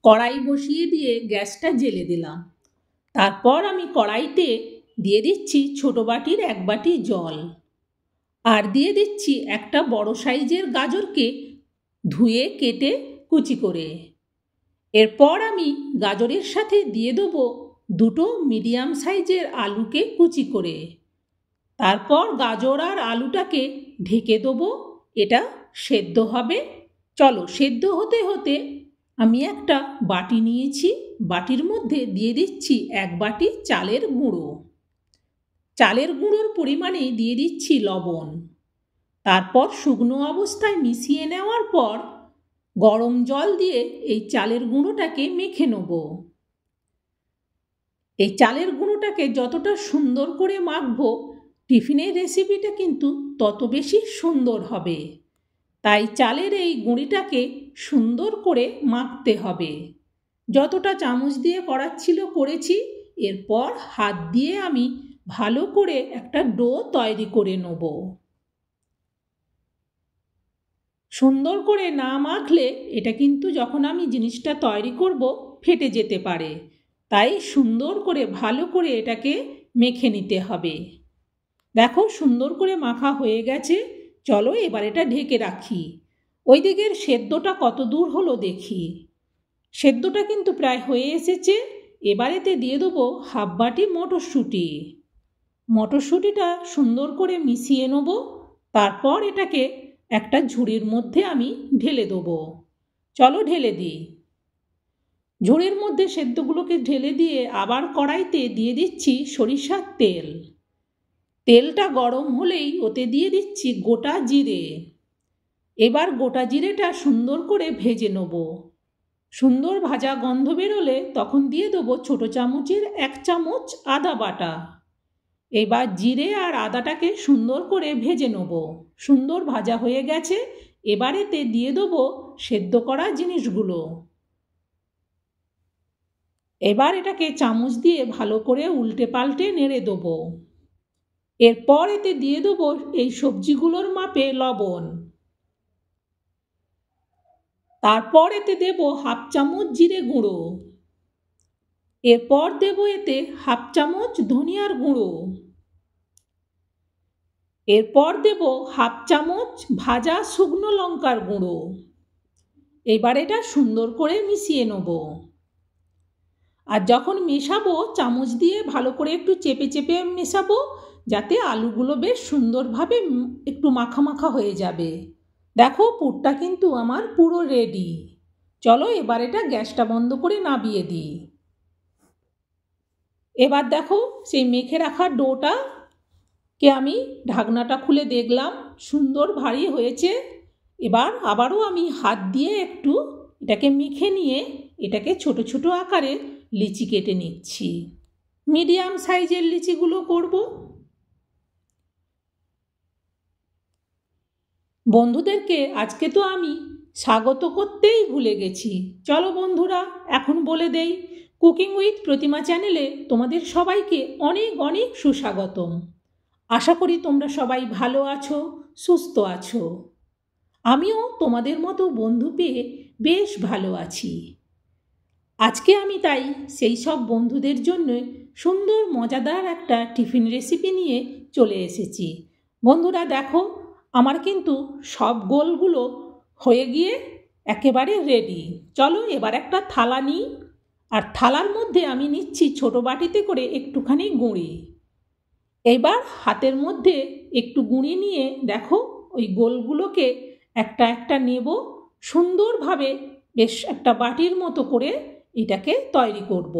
কড়াই বসিয়ে দিয়ে গ্যাসটা জ্বেলে দিলাম। তারপর আমি কড়াইতে দিয়ে দিচ্ছি ছোট বাটির 1 বাটি জল, আর দিয়ে দিচ্ছি একটা বড় সাইজের গাজরকে ধুয়ে কেটে কুচি করে। এরপর আমি গাজরের সাথে দিয়ে দেবো 2টো মিডিয়াম সাইজের আলুকে কুচি করে। তারপর গাজর আর আলুটাকে ঢেকে দেবো, এটা সেদ্ধ হবে। চলো, সেদ্ধ হতে হতে আমি একটা বাটি নিয়েছি, বাটির মধ্যে দিয়ে দিচ্ছি 1 বাটি চালের গুঁড়ো। চালের গুঁড়োর পরিমাণে দিয়ে দিচ্ছি লবণ। তারপর শুকনো অবস্থায় মিশিয়ে নেওয়ার পর গরম জল দিয়ে এই চালের গুঁড়োটাকে মেখে নেব। এই চালের গুঁড়োটাকে যতটা সুন্দর করে মাখবো, টিফিনের রেসিপিটা কিন্তু তত বেশি সুন্দর হবে। তাই চালের এই গুঁড়িটাকে সুন্দর করে মাখতে হবে। যতটা চামচ দিয়ে করার ছিল করেছি। এরপর হাত দিয়ে আমি ভালো করে একটা ডো তৈরি করে নেব। সুন্দর করে না মাখলে এটা কিন্তু যখন আমি জিনিসটা তৈরি করব ফেটে যেতে পারে। তাই সুন্দর করে ভালো করে এটাকে মেখে নিতে হবে। দেখো, সুন্দর করে মাখা হয়ে গেছে। চলো এবার এটা ঢেকে রাখি। ওই দিকের সেদ্ধটা কত দূর হলো দেখি। সেদ্ধটা কিন্তু প্রায় হয়ে এসেছে। এবারেতে দিয়ে দেবো 1/2 বাটি মটরশুঁটি। মটরশুঁটিটা সুন্দর করে মিশিয়ে নেব। তারপর এটাকে একটা ঝুড়ির মধ্যে আমি ঢেলে দেবো। চলো ঢেলে দিই। ঝুড়ির মধ্যে সেদ্ধগুলোকে ঢেলে দিয়ে আবার কড়াইতে দিয়ে দিচ্ছি সরিষার তেল। তেলটা গরম হলেই ওতে দিয়ে দিচ্ছি গোটা জিরে। এবার গোটা জিরেটা সুন্দর করে ভেজে নেব। সুন্দর ভাজা গন্ধ বেরোলে তখন দিয়ে দেবো ছোট চামচের 1 চামচ আদা বাটা। এবার জিরে আর আদাটাকে সুন্দর করে ভেজে নেব। সুন্দর ভাজা হয়ে গেছে। এবারেতে দিয়ে দেবো সেদ্ধ করা জিনিসগুলো। এবার এটাকে চামচ দিয়ে ভালো করে উল্টে পাল্টে নেড়ে দেবো। এরপর এতে দিয়ে দেবো এই সবজিগুলোর মাপে লবণ। তারপর এতে দেব 1/2 চামচ জিরে গুঁড়ো। এরপর দেব এতে 1/2 চামচ ধনিয়ার গুঁড়ো। এরপর দেব 1/2 চামচ ভাজা শুকনো লঙ্কার গুঁড়ো। এবার এটা সুন্দর করে মিশিয়ে নেব। আর যখন মেশাবো চামচ দিয়ে ভালো করে একটু চেপে চেপে মেশাবো, যাতে আলুগুলো বেশ সুন্দরভাবে একটু মাখা মাখা হয়ে যাবে। দেখো, পুরটা কিন্তু আমার পুরো রেডি। চলো এবার এটা গ্যাসটা বন্ধ করে নামিয়ে দিই। এবার দেখো, সেই মেখে রাখা ডোটাকে আমি ঢাকনাটা খুলে দেখলাম, সুন্দর ভারী হয়েছে। এবার আবারও আমি হাত দিয়ে একটু এটাকে মেখে নিয়ে এটাকে ছোট ছোট আকারে লিচি কেটে নিচ্ছি। মিডিয়াম সাইজের লিচিগুলো করব। বন্ধুদেরকে আজকে তো আমি স্বাগত করতেই ভুলে গেছি। চলো বন্ধুরা, এখন বলে দেই, কুকিং উইথ প্রতিমা চ্যানেলে তোমাদের সবাইকে অনেক অনেক সুস্বাগতম। আশা করি তোমরা সবাই ভালো আছো, সুস্থ আছো। আমিও তোমাদের মতো বন্ধু পেয়ে বেশ ভালো আছি। আজকে আমি তাই সেই সব বন্ধুদের জন্য সুন্দর মজাদার একটা টিফিন রেসিপি নিয়ে চলে এসেছি। বন্ধুরা দেখো, আমার কিন্তু সব গোলগুলো হয়ে গিয়ে একেবারে রেডি। চলো এবার একটা থালা নিই, আর থালার মধ্যে আমি নিচ্ছি ছোট বাটিতে করে একটুখানি গুঁড়ি। এবার হাতের মধ্যে একটু গুঁড়ি নিয়ে দেখো, ওই গোলগুলোকে একটা একটা নেব। সুন্দরভাবে বেশ একটা বাটির মতো করে এটাকে তৈরি করব।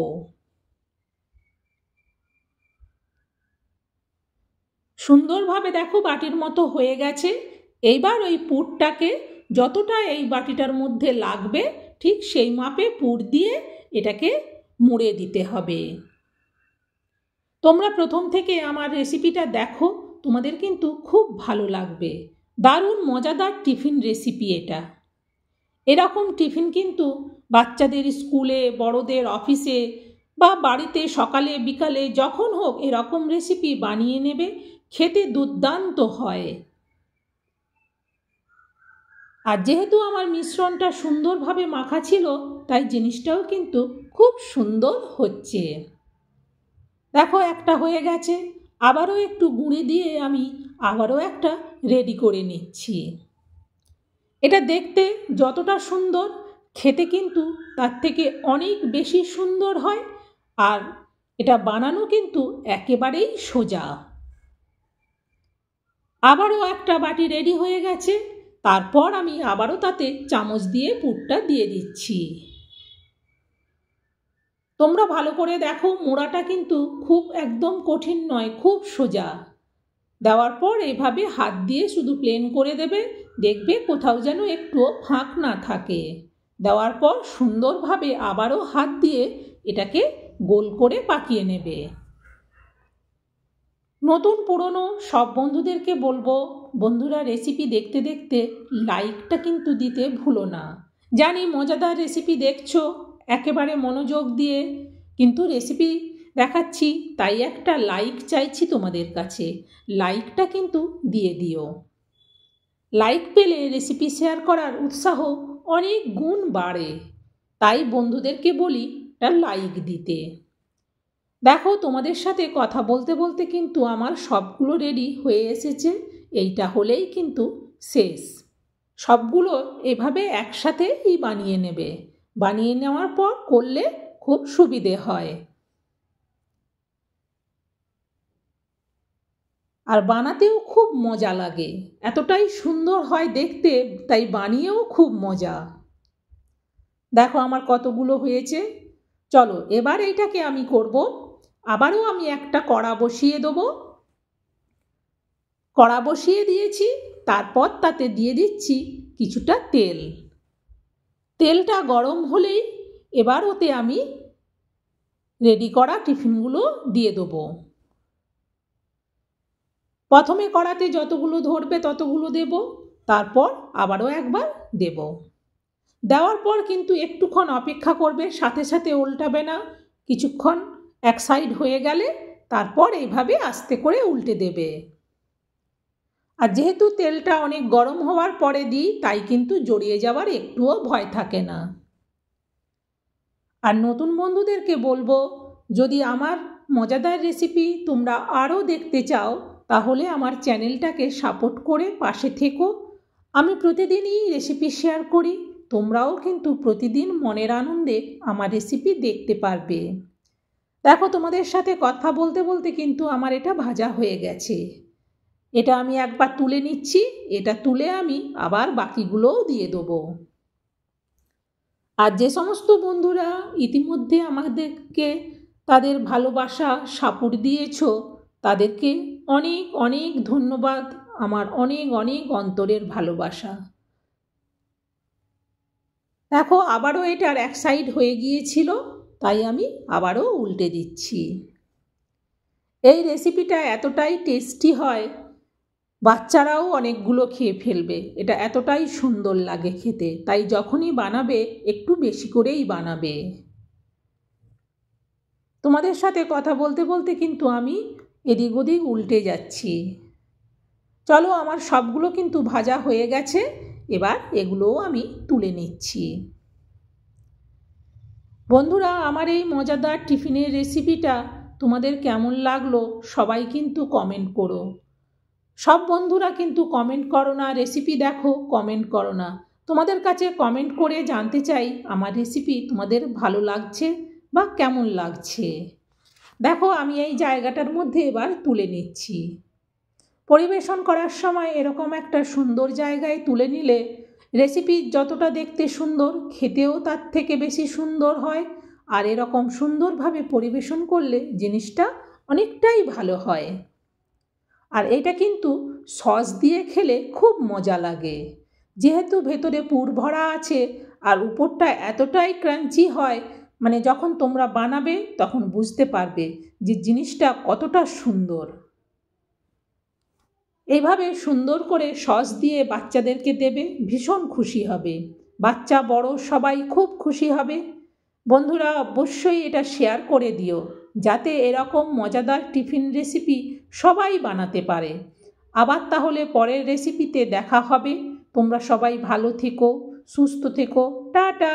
সুন্দরভাবে দেখো বাটির মতো হয়ে গেছে। এইবার ওই পুরটাকে যতটা এই বাটিটার মধ্যে লাগবে ঠিক সেই মাপে পুর দিয়ে এটাকে মুড়ে দিতে হবে। তোমরা প্রথম থেকে আমার রেসিপিটা দেখো, তোমাদের কিন্তু খুব ভালো লাগবে। দারুণ মজাদার টিফিন রেসিপি এটা। এরকম টিফিন কিন্তু বাচ্চাদের স্কুলে, বড়দের অফিসে বা বাড়িতে সকালে বিকালে যখন হোক এরকম রেসিপি বানিয়ে নেবে, খেতে দুর্দান্ত হয়। আর যেহেতু আমার মিশ্রণটা সুন্দরভাবে মাখা ছিল, তাই জিনিসটাও কিন্তু খুব সুন্দর হচ্ছে। দেখো একটা হয়ে গেছে, আবারও একটু গুঁড়ি দিয়ে আমি আবারও একটা রেডি করে নিচ্ছি। এটা দেখতে যতটা সুন্দর, খেতে কিন্তু তার থেকে অনেক বেশি সুন্দর হয়। আর এটা বানানো কিন্তু একেবারেই সোজা। আবারও একটা বাটি রেডি হয়ে গেছে, তারপর আমি আবারও তাতে চামচ দিয়ে পুরটা দিয়ে দিচ্ছি। তোমরা ভালো করে দেখো, মোড়াটা কিন্তু খুব একদম কঠিন নয়, খুব সোজা। দেওয়ার পর এভাবে হাত দিয়ে শুধু প্লেন করে দেবে, দেখবে কোথাও যেন একটুও ফাঁক না থাকে। দেওয়ার পর সুন্দরভাবে আবারও হাত দিয়ে এটাকে গোল করে পাকিয়ে নেবে। নতুন পুরনো সব বন্ধুদেরকে বলবো, বন্ধুরা রেসিপি দেখতে দেখতে লাইকটা কিন্তু দিতে ভুলো না। জানি মজাদার রেসিপি দেখছো একেবারে মনোযোগ দিয়ে, কিন্তু রেসিপি দেখাচ্ছি তাই একটা লাইক চাইছি তোমাদের কাছে। লাইকটা কিন্তু দিয়ে দিও। লাইক পেলে রেসিপি শেয়ার করার উৎসাহ অনেক গুণ বাড়ে, তাই বন্ধুদেরকে বলি একটা লাইক দিতে। দেখো তোমাদের সাথে কথা বলতে বলতে কিন্তু আমার সবগুলো রেডি হয়ে এসেছে। এইটা হলেই কিন্তু শেষ। সবগুলো এভাবে একসাথেই বানিয়ে নেবে। বানিয়ে নেওয়ার পর করলে খুব সুবিধে হয়। আর বানাতেও খুব মজা লাগে, এতটাই সুন্দর হয় দেখতে, তাই বানিয়েও খুব মজা। দেখো আমার কতগুলো হয়েছে। চলো এবার এইটাকে আমি করব। আবারও আমি একটা কড়া বসিয়ে দেবো। কড়া বসিয়ে দিয়েছি, তারপর তাতে দিয়ে দিচ্ছি কিছুটা তেল। তেলটা গরম হলেই এবার ওতে আমি রেডি করা টিফিনগুলো দিয়ে দেবো। প্রথমে কড়াতে যতগুলো ধরবে ততগুলো দেব, তারপর আবারও একবার দেব। দেওয়ার পর কিন্তু একটুক্ষণ অপেক্ষা করবে, সাথে সাথে উল্টাবে না। কিছুক্ষণ এক সাইড হয়ে গেলে তারপর এইভাবে আস্তে করে উল্টে দেবে। আর যেহেতু তেলটা অনেক গরম হওয়ার পরে দিই, তাই কিন্তু জড়িয়ে যাওয়ার একটুও ভয় থাকে না। আর নতুন বন্ধুদেরকে বলবো, যদি আমার মজাদার রেসিপি তোমরা আরও দেখতে চাও, তাহলে আমার চ্যানেলটাকে সাপোর্ট করে পাশে থেকো। আমি প্রতিদিনই রেসিপি শেয়ার করি, তোমরাও কিন্তু প্রতিদিন মনের আনন্দে আমার রেসিপি দেখতে পারবে। দেখো তোমাদের সাথে কথা বলতে বলতে কিন্তু আমার এটা ভাজা হয়ে গেছে। এটা আমি একবার তুলে নিচ্ছি। এটা তুলে আমি আবার বাকিগুলোও দিয়ে দেবো। আর যে সমস্ত বন্ধুরা ইতিমধ্যে আমাদেরকে তাদের ভালোবাসা সাপোর্ট দিয়েছো, তাদেরকে অনেক অনেক ধন্যবাদ। আমার অনেক অনেক অন্তরের ভালোবাসা। দেখো আবারও এটার এক সাইড হয়ে গিয়েছিল, তাই আমি আবারও উল্টে দিচ্ছি। এই রেসিপিটা এতটাই টেস্টি হয়, বাচ্চারাও অনেকগুলো খেয়ে ফেলবে। এটা এতটাই সুন্দর লাগে খেতে, তাই যখনই বানাবে একটু বেশি করেই বানাবে। তোমাদের সাথে কথা বলতে বলতে কিন্তু আমি এদিক ওদিক উল্টে যাচ্ছি। চলো আমার সবগুলো কিন্তু ভাজা হয়ে গেছে, এবার এগুলোও আমি তুলে নিচ্ছি। বন্ধুরা আমার এই মজাদার টিফিনের রেসিপিটা তোমাদের কেমন লাগলো সবাই কিন্তু কমেন্ট করো। সব বন্ধুরা কিন্তু কমেন্ট করো না, রেসিপি দেখো কমেন্ট করো না। তোমাদের কাছে কমেন্ট করে জানতে চাই আমার রেসিপি তোমাদের ভালো লাগছে বা কেমন লাগছে। দেখো আমি এই জায়গাটার মধ্যে এবার তুলে নিচ্ছি। পরিবেশন করার সময় এরকম একটা সুন্দর জায়গায় তুলে নিলে রেসিপি যতটা দেখতে সুন্দর, খেতেও তার থেকে বেশি সুন্দর হয়। আর এরকম সুন্দরভাবে পরিবেশন করলে জিনিসটা অনেকটাই ভালো হয়। আর এটা কিন্তু সস দিয়ে খেলে খুব মজা লাগে, যেহেতু ভেতরে পুর ভরা আছে আর উপরটা এতটাই ক্রাঞ্চি হয়, মানে যখন তোমরা বানাবে তখন বুঝতে পারবে যে জিনিসটা কতটা সুন্দর। এইভাবে সুন্দর করে সস দিয়ে বাচ্চাদেরকে দেবে, ভীষণ খুশি হবে। বাচ্চা বড় সবাই খুব খুশি হবে। বন্ধুরা অবশ্যই এটা শেয়ার করে দিও, যাতে এরকম মজাদার টিফিন রেসিপি সবাই বানাতে পারে। আবার তাহলে পরের রেসিপিতে দেখা হবে। তোমরা সবাই ভালো থেকো, সুস্থ থেকো, টাটা।